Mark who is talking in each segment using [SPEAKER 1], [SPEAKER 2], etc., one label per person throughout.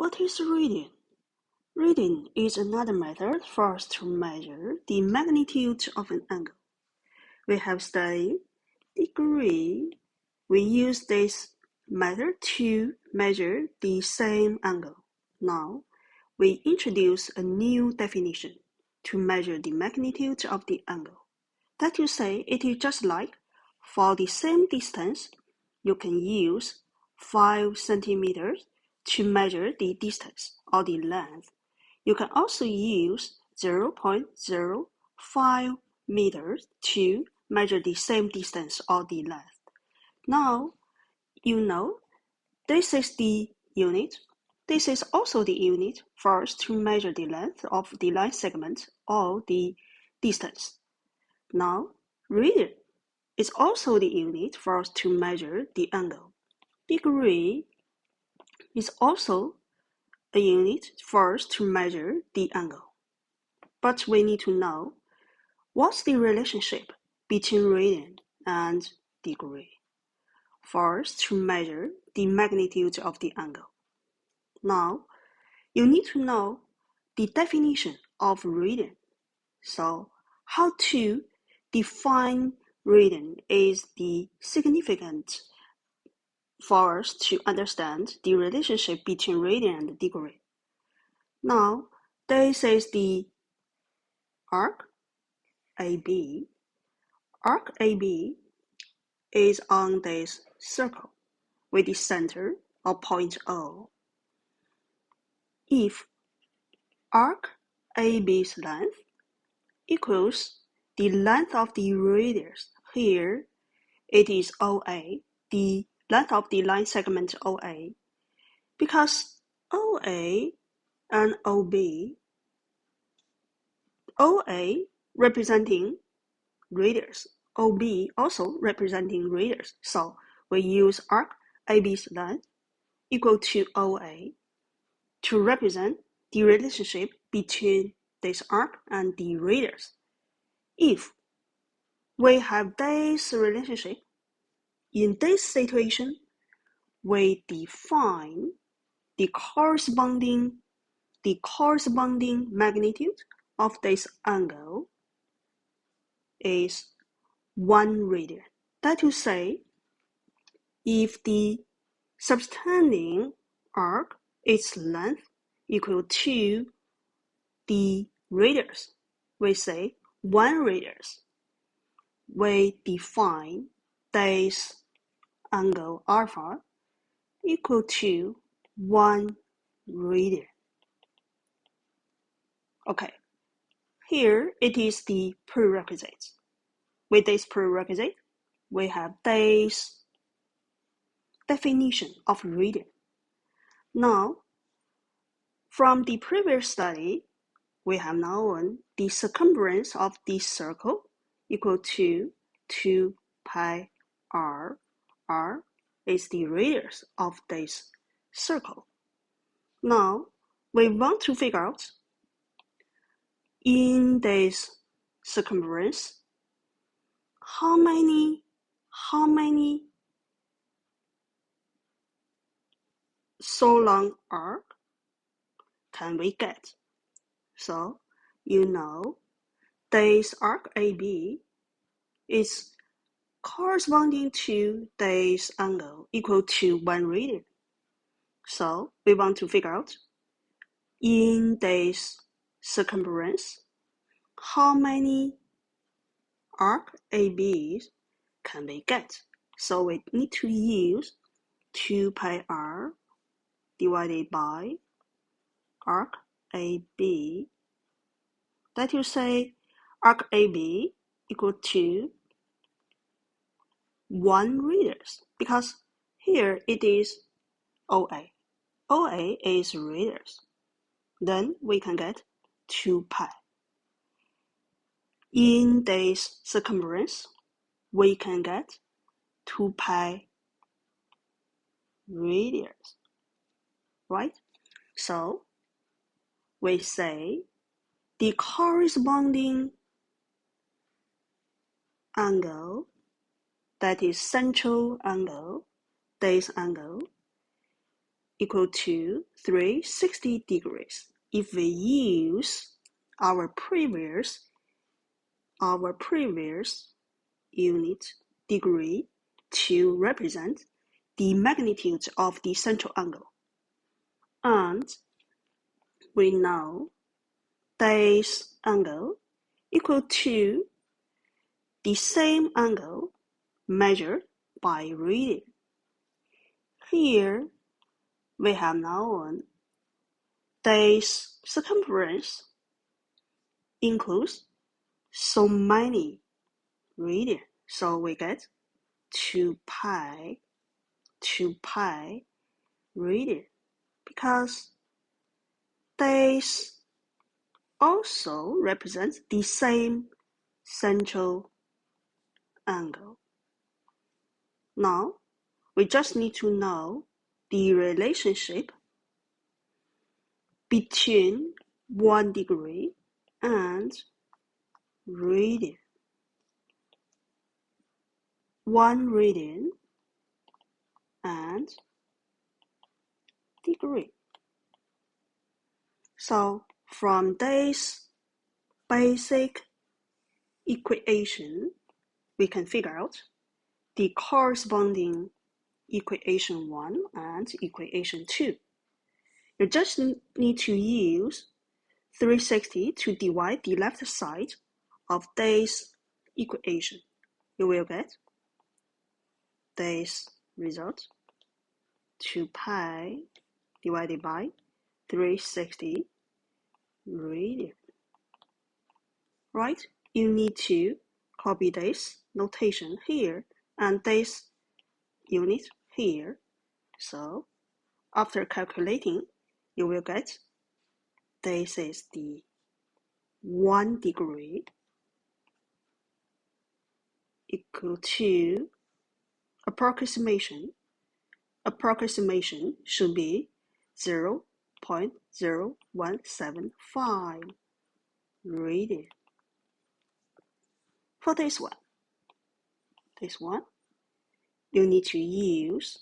[SPEAKER 1] What is radian? Radian is another method for us to measure the magnitude of an angle. We have studied degree. We use this method to measure the same angle. Now, we introduce a new definition to measure the magnitude of the angle. That is to say, it is just like for the same distance, you can use 5 centimeters to measure the distance or the length. You can also use 0.05 meters to measure the same distance or the length. Now, you know, this is the unit. This is also the unit for us to measure the length of the line segment or the distance. Now, radian is also the unit for us to measure the angle. Degree is also a unit for us to measure the angle. But we need to know what's the relationship between radian and degree for us to measure the magnitude of the angle. Now, you need to know the definition of radian. So, how to define radian is the significant for us to understand the relationship between radian and degree. Now, this is the arc AB. Arc AB is on this circle with the center or point O. If arc AB's length equals the length of the radius, here it is OA, the length of the line segment OA, because OA and OB, OA representing radius, OB also representing radius, so we use arc AB's length equal to OA to represent the relationship between this arc and the radius. If we have this relationship, in this situation, we define the corresponding magnitude of this angle is 1 radian. That is to say, if the subtending arc, its length equal to the radius, we say 1 radius. We define this angle alpha equal to 1 radian. Okay, here it is the prerequisite. With this prerequisite, we have this definition of radian. Now, from the previous study, we have known the circumference of this circle equal to 2 pi r. R is the radius of this circle. Now, we want to figure out in this circumference how many so long arc can we get? So, you know, this arc AB is corresponding to this angle equal to 1 radian. So, we want to figure out in this circumference how many arc ABs can we get? So, we need to use 2 pi r divided by arc AB. That is to say, arc AB equal to 1 radius, because here it is OA. OA is radius. Then we can get 2 pi. In this circumference, we can get 2 pi radius, right? So, we say the corresponding angle, that is central angle, this angle, equal to 360 degrees. If we use our previous unit degree to represent the magnitude of the central angle. And we know this angle equal to the same angle measured by radian. Here we have known this circumference includes so many radian. So we get 2 pi radian, because this also represents the same central angle. Now we just need to know the relationship between 1 degree and radian. 1 radian and degree. So from this basic equation, we can figure out the corresponding equation 1 and equation 2. You just need to use 360 to divide the left side of this equation. You will get this result, 2 pi divided by 360 radian. Right? You need to copy this notation here and this unit here. So after calculating, you will get this is the 1 degree equal to approximation should be 0.0175 radian. For this one, you need to use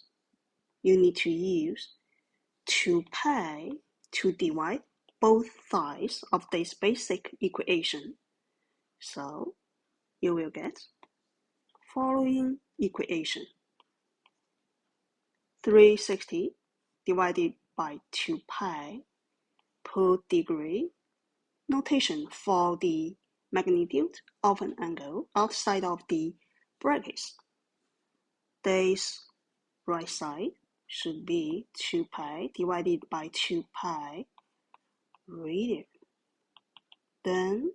[SPEAKER 1] 2 pi to divide both sides of this basic equation. So you will get following equation. 360 divided by 2 pi per degree. Notation for the magnitude of an angle outside of the brackets. This right side should be 2 pi divided by 2 pi radian. Then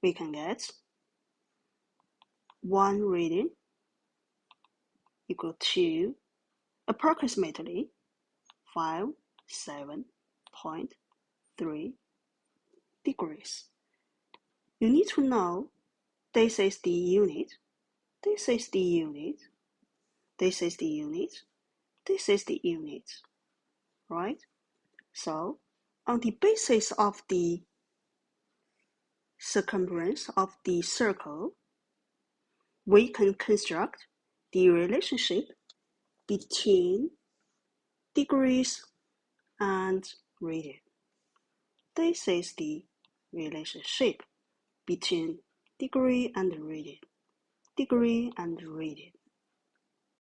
[SPEAKER 1] we can get 1 radian equal to approximately 57.3 degrees. You need to know this is the unit, this is the unit, this is the unit, this is the unit, right? So on the basis of the circumference of the circle, we can construct the relationship between degrees and radian. This is the relationship between degree and radian.